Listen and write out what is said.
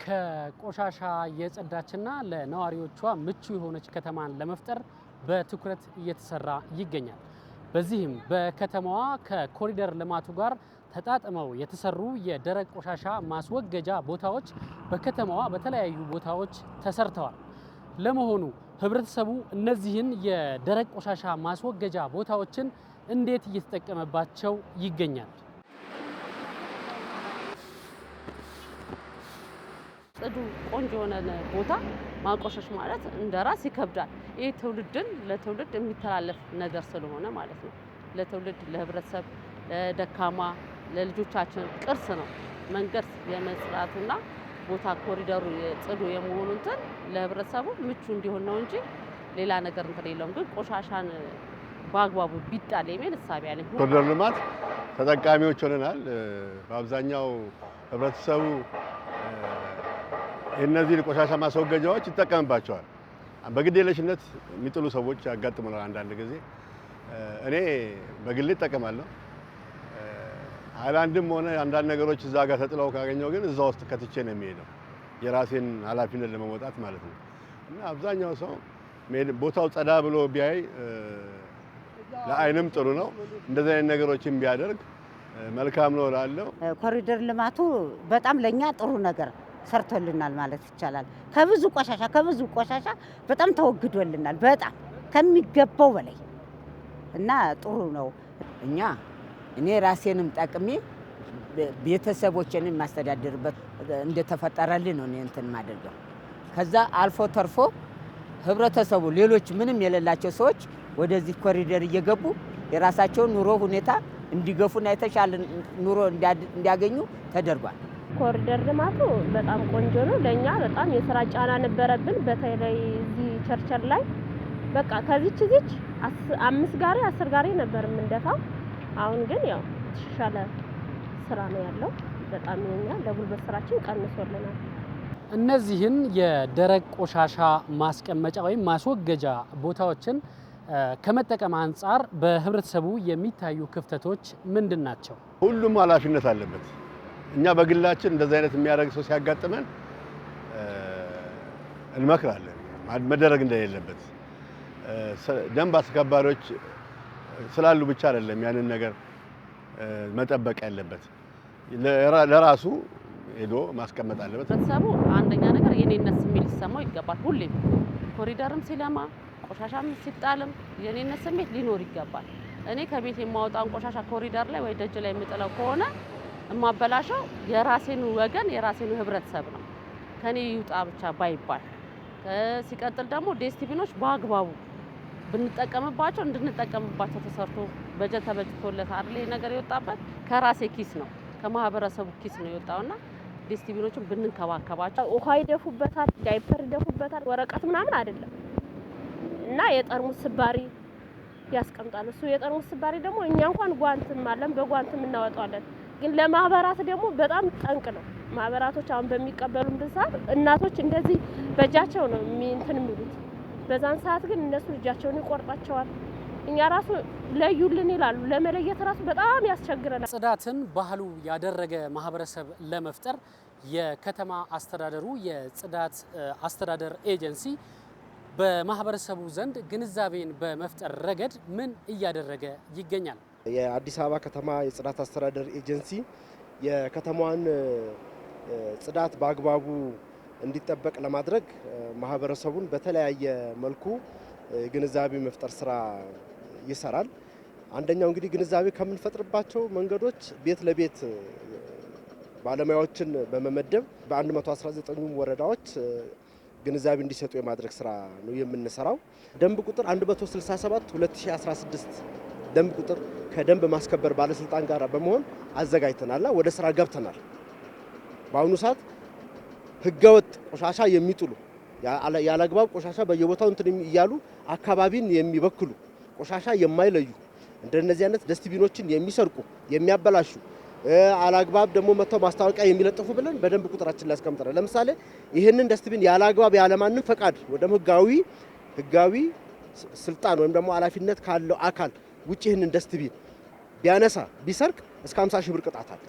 ከቆሻሻ የጸዳችና ለነዋሪዎቿ ምቹ የሆነች ከተማን ለመፍጠር በትኩረት እየተሰራ ይገኛል። በዚህም በከተማዋ ከኮሪደር ልማቱ ጋር ተጣጥመው የተሰሩ የደረቅ ቆሻሻ ማስወገጃ ቦታዎች በከተማዋ በተለያዩ ቦታዎች ተሰርተዋል። ለመሆኑ ህብረተሰቡ እነዚህን የደረቅ ቆሻሻ ማስወገጃ ቦታዎችን እንዴት እየተጠቀመባቸው ይገኛል? ጽዱ ቆንጆ የሆነ ቦታ ማቆሸሽ ማለት እንደራስ ይከብዳል። ይሄ ትውልድን ለትውልድ የሚተላለፍ ነገር ስለሆነ ማለት ነው። ለትውልድ ለህብረተሰብ ለደካማ ለልጆቻችን ቅርስ ነው። መንገድ የመስራቱና ቦታ ኮሪደሩ ጽዱ የመሆኑ እንትን ለህብረተሰቡ ምቹ እንዲሆን ነው እንጂ ሌላ ነገር እንትን የለውም። ግን ቆሻሻን በአግባቡ ቢጣል የሚል እሳቤ አለኝ። ኮሪደር ልማት ተጠቃሚዎች ሆነናል። በአብዛኛው ህብረተሰቡ እነዚህ ቆሻሻ ማስወገጃዎች ይጠቀምባቸዋል። በግዴለሽነት የሚጥሉ ሰዎች ያጋጥሙናል አንዳንድ ጊዜ። እኔ በግሌ እጠቀማለሁ። ሃይላንድም ሆነ አንዳንድ ነገሮች እዛ ጋር ተጥለው ካገኘው ግን እዛ ውስጥ ከትቼ ነው የሚሄደው፣ የራሴን ኃላፊነት ለመወጣት ማለት ነው። እና አብዛኛው ሰው ቦታው ጸዳ ብሎ ቢያይ ለአይንም ጥሩ ነው። እንደዚህ አይነት ነገሮችን ቢያደርግ መልካም ነው እላለሁ። ኮሪደር ልማቱ በጣም ለኛ ጥሩ ነገር ሰርቶልናል ማለት ይቻላል። ከብዙ ቆሻሻ በጣም ተወግዶልናል፣ በጣም ከሚገባው በላይ እና ጥሩ ነው። እኔ ራሴንም ጠቅሜ ቤተሰቦቼንም ማስተዳደርበት እንደተፈጠረልኝ ነው እንትን ማደርገው። ከዛ አልፎ ተርፎ ህብረተሰቡ ሌሎች ምንም የሌላቸው ሰዎች ወደዚህ ኮሪደር እየገቡ የራሳቸውን ኑሮ ሁኔታ እንዲገፉና የተሻለ ኑሮ እንዲያገኙ ተደርጓል። ኮሪደር ልማቱ በጣም ቆንጆ ነው። ለኛ በጣም የስራ ጫና ነበረብን። በተለይ እዚህ ቸርቸር ላይ በቃ ከዚች 5 ጋሪ 10 ጋሪ ነበር የምንደፋው። አሁን ግን ያው ተሻለ ስራ ነው ያለው። በጣም የኛ ለጉልበት ስራችን ቀንሶልናል። እነዚህን የደረቅ ቆሻሻ ማስቀመጫ ወይም ማስወገጃ ቦታዎችን ከመጠቀም አንጻር በህብረተሰቡ የሚታዩ ክፍተቶች ምንድን ናቸው? ሁሉም ኃላፊነት አለበት። እኛ በግላችን እንደዚህ አይነት የሚያደርግ ሰው ሲያጋጥመን እንመክራለን መደረግ እንደሌለበት። ደንብ አስከባሪዎች ስላሉ ብቻ አይደለም ያንን ነገር መጠበቅ ያለበት፣ ለራሱ ሄዶ ማስቀመጥ አለበት። ህብረተሰቡ አንደኛ ነገር የኔነት ስሜት ሊሰማው ይገባል። ሁሌም ኮሪደርም ሲለማ ቆሻሻም ሲጣልም የኔነት ስሜት ሊኖር ይገባል። እኔ ከቤት የማወጣውን ቆሻሻ ኮሪደር ላይ ወይ ደጅ ላይ የምጥለው ከሆነ እማበላሸው የራሴን ወገን የራሴን ህብረተሰብ ነው። ከኔ ይውጣ ብቻ ባይባል። ሲቀጥል ደግሞ ዴስቲቪኖች በአግባቡ ብንጠቀምባቸው እንድንጠቀምባቸው ተሰርቶ በጀት ተበጅቶለት አይደል ነገር የወጣበት ከራሴ ኪስ ነው ከማህበረሰቡ ኪስ ነው የወጣውና ዴስቲቪኖችን ብንንከባከባቸው። ውሃ ይደፉበታል፣ ዳይፐር ይደፉበታል፣ ወረቀት ምናምን አይደለም እና የጠርሙስ ስባሪ ያስቀምጣል። እሱ የጠርሙስ ስባሪ ደግሞ እኛ እንኳን ጓንትም አለን በጓንትም እናወጣለን። ግን ለማህበራት ደግሞ በጣም ጠንቅ ነው። ማህበራቶች አሁን በሚቀበሉን ሰዓት እናቶች እንደዚህ በእጃቸው ነው እንትን የሚሉት። በዛን ሰዓት ግን እነሱ እጃቸውን ይቆርጣቸዋል። እኛ ራሱ ለዩልን ይላሉ። ለመለየት ራሱ በጣም ያስቸግረናል። ጽዳትን ባህሉ ያደረገ ማህበረሰብ ለመፍጠር የከተማ አስተዳደሩ የጽዳት አስተዳደር ኤጀንሲ በማህበረሰቡ ዘንድ ግንዛቤን በመፍጠር ረገድ ምን እያደረገ ይገኛል? የአዲስ አበባ ከተማ የጽዳት አስተዳደር ኤጀንሲ የከተማዋን ጽዳት በአግባቡ እንዲጠበቅ ለማድረግ ማህበረሰቡን በተለያየ መልኩ ግንዛቤ መፍጠር ስራ ይሰራል። አንደኛው እንግዲህ ግንዛቤ ከምንፈጥርባቸው መንገዶች ቤት ለቤት ባለሙያዎችን በመመደብ በ119 ወረዳዎች ግንዛቤ እንዲሰጡ የማድረግ ስራ ነው የምንሰራው። ደንብ ቁጥር 167 2016 ደንብ ቁጥር ከደንብ ማስከበር ባለስልጣን ጋር በመሆን አዘጋጅተናልና ወደ ስራ ገብተናል። በአሁኑ ሰዓት ህገወጥ ቆሻሻ የሚጥሉ ያለአግባብ ቆሻሻ በየቦታው እንትን እያሉ አካባቢን የሚበክሉ ቆሻሻ የማይለዩ እንደነዚህ አይነት ደስትቢኖችን የሚሰርቁ የሚያበላሹ አላግባብ ደግሞ መተው ማስታወቂያ የሚለጥፉ ብለን በደንብ ቁጥራችን ላይ አስቀምጠናል። ለምሳሌ ይሄንን ደስትቢን ያለአግባብ ያለማንም ፈቃድ ወደ ህጋዊ ስልጣን ወይም ደግሞ ኃላፊነት ካለው አካል ውጪ ይሄንን ደስትቢን ቢያነሳ ቢሰርቅ እስከ 50 ሺህ ብር ቅጣት አለ።